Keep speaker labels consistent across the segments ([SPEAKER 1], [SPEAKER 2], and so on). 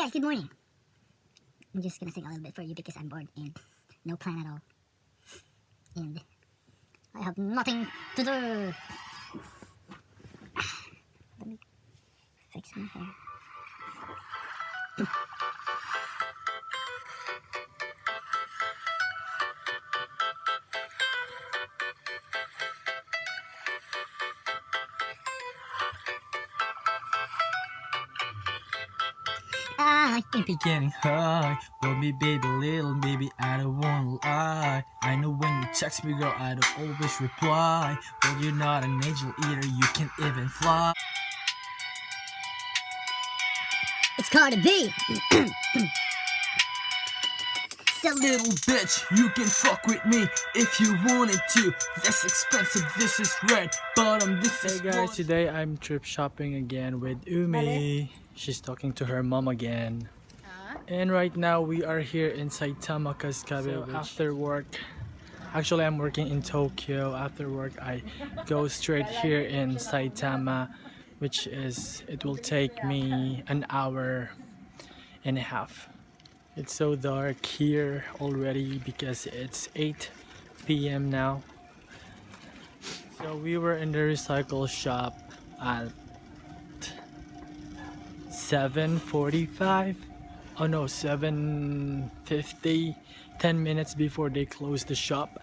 [SPEAKER 1] guys, good morning. I'm just gonna sing a little bit for you because I'm bored and no plan at all. And I have nothing to do. Let me fix my hair. I can
[SPEAKER 2] be getting high. Love me, baby, little baby, I don't wanna lie. I know when you text me, girl, I don't always reply. But you're not an angel either, you can't even fly.
[SPEAKER 1] It's Cardi B.
[SPEAKER 2] So little bitch, you can fuck with me if you wanted to. This expensive, this is red, bottom, this is. Hey guys, today I'm trip shopping again with Umi. She's talking to her mom again. And right now we are here in Saitama Kasugabe. So after work, actually I'm working in Tokyo. After work I go straight here in Saitama, which is, it will take me an hour and a half. It's so dark here already because it's 8 p.m. now. So we were in the recycle shop at 7:45. Oh no, 7:50. 10 minutes before they closed the shop.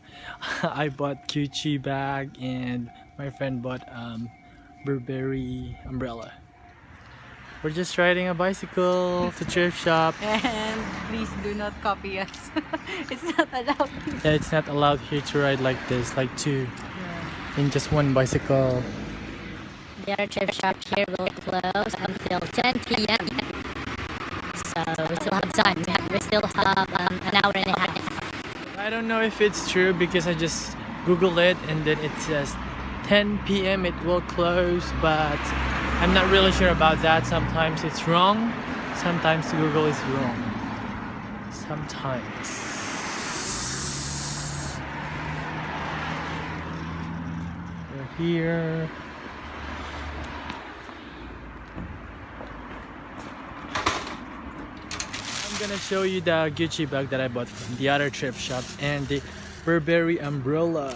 [SPEAKER 2] I bought Gucci bag and my friend bought Burberry umbrella. We're just riding a bicycle to thrift shop.
[SPEAKER 3] And please do not copy us. It's not allowed.
[SPEAKER 2] Yeah, it's not allowed here to ride like this, like two in just one bicycle.
[SPEAKER 1] The other thrift shop here will close until 10 p.m. So we still have time. We still have an hour and a half.
[SPEAKER 2] I don't know if it's true because I just Googled it and then it says 10 p.m. it will close, but I'm not really sure about that. Sometimes it's wrong, sometimes Google is wrong. Sometimes. We're here. I'm gonna show you the Gucci bag that I bought from the other thrift shop and the Burberry umbrella.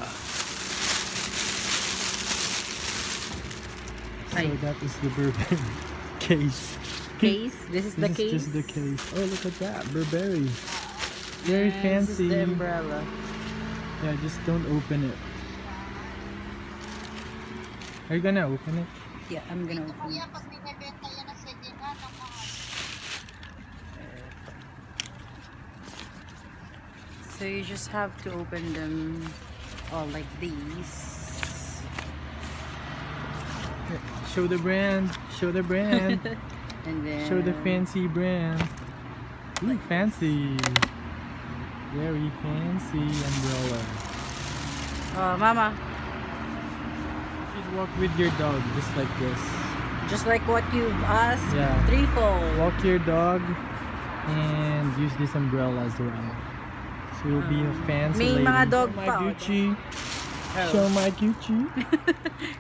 [SPEAKER 2] So that is the Burberry case.
[SPEAKER 3] Case? This is the case?
[SPEAKER 2] This is just the case. Oh, look at that. Burberry. Very fancy.
[SPEAKER 3] This is the umbrella.
[SPEAKER 2] Yeah, just don't open it. Are you gonna open it?
[SPEAKER 3] Yeah, I'm gonna open it. So you just have to open them all like these.
[SPEAKER 2] Show the brand. Show the brand.
[SPEAKER 3] And then
[SPEAKER 2] Show the fancy brand. Ooh, fancy. Very fancy umbrella.
[SPEAKER 3] Oh, mama.
[SPEAKER 2] You should walk with your dog just like this.
[SPEAKER 3] Just like what you've asked.
[SPEAKER 2] Yeah.
[SPEAKER 3] Threefold.
[SPEAKER 2] Walk your dog and use this umbrella as well. So you'll be a fancy
[SPEAKER 3] May
[SPEAKER 2] lady.
[SPEAKER 3] mga dog
[SPEAKER 2] Show my
[SPEAKER 3] pa.
[SPEAKER 2] Gucci.
[SPEAKER 3] Oh.
[SPEAKER 2] Show my Gucci.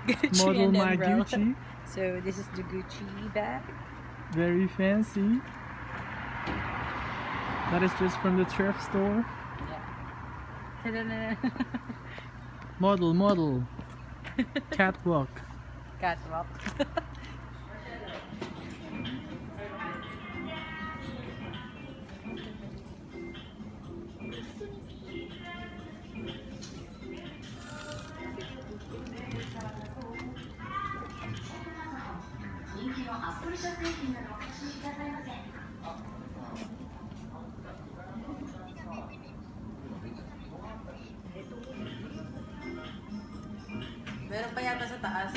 [SPEAKER 3] Gucci
[SPEAKER 2] Model
[SPEAKER 3] and
[SPEAKER 2] my
[SPEAKER 3] umbrella.
[SPEAKER 2] Gucci.
[SPEAKER 3] So this is the Gucci bag.
[SPEAKER 2] Very fancy. That is just from the thrift store.
[SPEAKER 3] Ta-da-da.
[SPEAKER 2] Model. Catwalk.
[SPEAKER 3] Catwalk. Meron pa yata sa taas.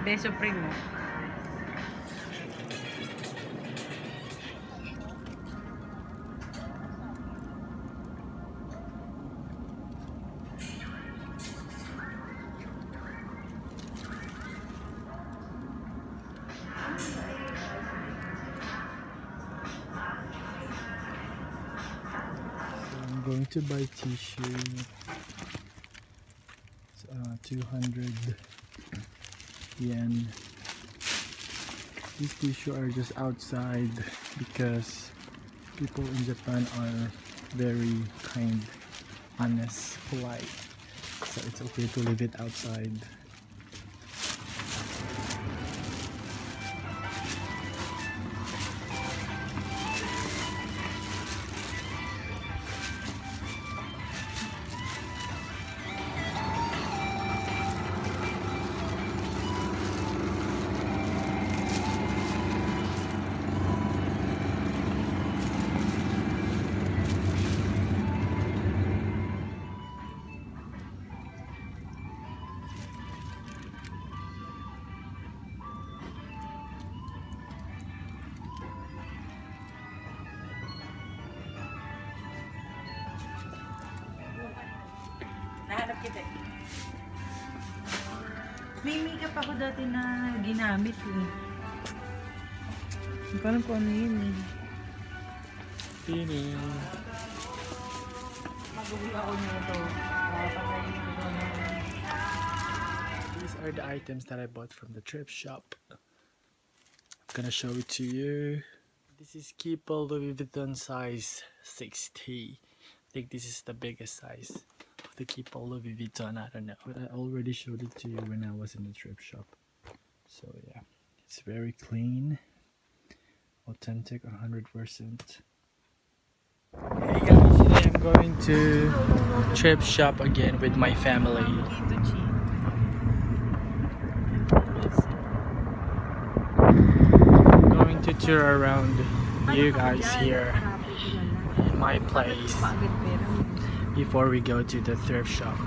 [SPEAKER 3] Hindi, Supreme mo.
[SPEAKER 2] I'm going to buy tissue. It's 200 yen. These tissue are just outside because people in Japan are very kind, honest, polite. So it's okay to leave it outside.
[SPEAKER 3] Nahanap kita. May makeup ako dati na ginamit eh. Hindi ko alam kung ano yun eh.
[SPEAKER 2] Fini.
[SPEAKER 3] Mag-uwi ako nito.
[SPEAKER 2] These are the items that I bought from the thrift shop. I'm gonna show it to you. This is Keeple Louis Vuitton size 60. I think this is the biggest size of the Keeple Louis Vuitton. I don't know, but I already showed it to you when I was in the thrift shop. So yeah, it's very clean, authentic, 100%. Hey guys, today I'm going to thrift shop again with my family. Going to tour around you guys here in my place before we go to the thrift shop.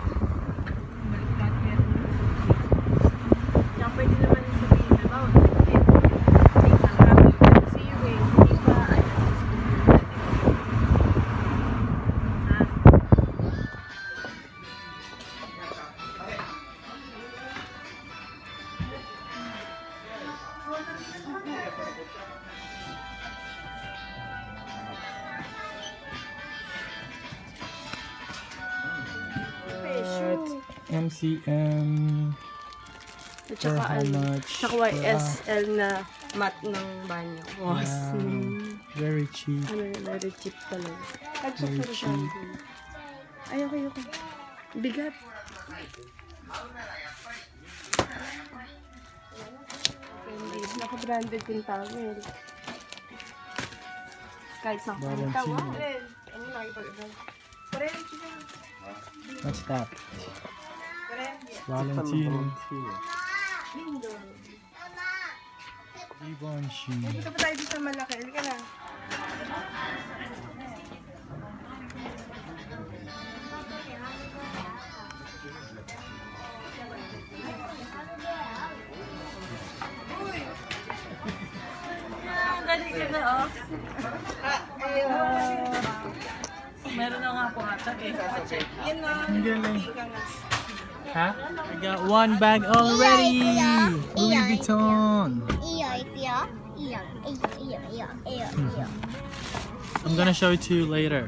[SPEAKER 2] MCM
[SPEAKER 4] At
[SPEAKER 2] for
[SPEAKER 4] saka,
[SPEAKER 2] how much?
[SPEAKER 4] saka YSL na mat ng banyo.
[SPEAKER 2] Wow, very cheap.
[SPEAKER 4] Ano yun, very cheap talaga.
[SPEAKER 2] Very cheap.
[SPEAKER 4] Ay, okay. Bigat. Naka-branded yung towel. Kahit sa
[SPEAKER 2] Valentino.
[SPEAKER 4] Ano nakipag-ibig?
[SPEAKER 2] What's that? Valentino. Givenchy.
[SPEAKER 4] Dito pa tayo dito malaki. Halika na.
[SPEAKER 3] Dali ka na oh. Meron na nga po ata eh.
[SPEAKER 4] Yan na.
[SPEAKER 2] Ang galing. Huh? I got one bag already. Louis Vuitton. I'm gonna show it to you later.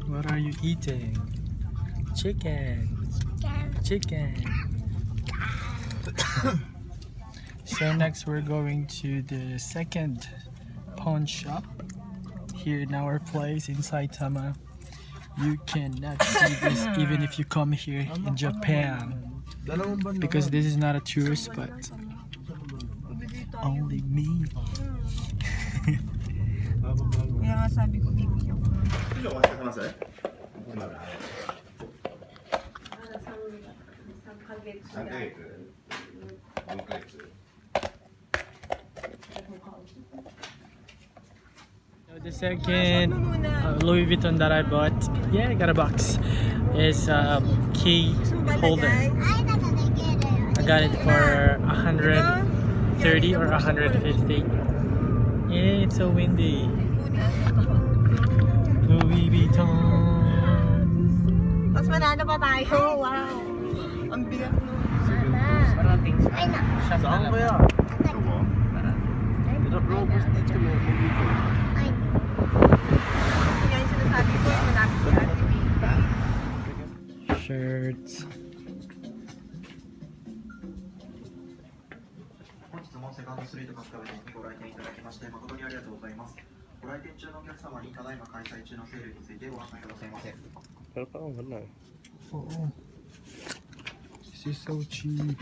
[SPEAKER 2] What are you eating? Chicken. Chicken. So next we're going to the second pawn shop here in our place in Saitama. You cannot see this even if you come here in Japan because this is not a tourist spot. Only me.
[SPEAKER 4] Kaya nga sabi ko bibigyan ko.
[SPEAKER 2] The second Louis Vuitton that I bought, yeah, I got a box, is key holder. I got it for 130 or 150. Yay, it's so windy. Louis Vuitton.
[SPEAKER 4] Tapos manalo pa tayo. Wow. Ang bigat no.
[SPEAKER 2] Saan kaya?
[SPEAKER 4] Yan yung sinasabi ko. Malapit si Ate B.
[SPEAKER 2] Shirts.
[SPEAKER 5] 本日もセカンドストリート春日部店にご来店いただきまして誠にありがとうございます。ご来店中のお客様にただいま開催中のセールについてご案内くださいませ。
[SPEAKER 2] Oo. This is so cheap.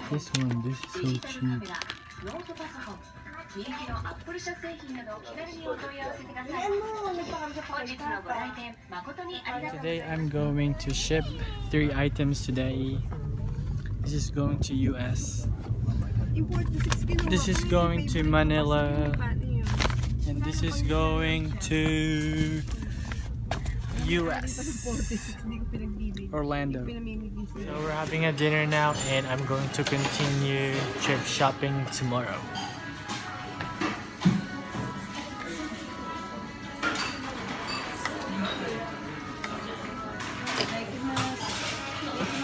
[SPEAKER 2] This one, this is so cheap. Today I'm going to ship 3 items today. This is going to US. This is going to Manila. And this is going to US. Orlando. So we're having a dinner now and I'm going to continue trip shopping tomorrow.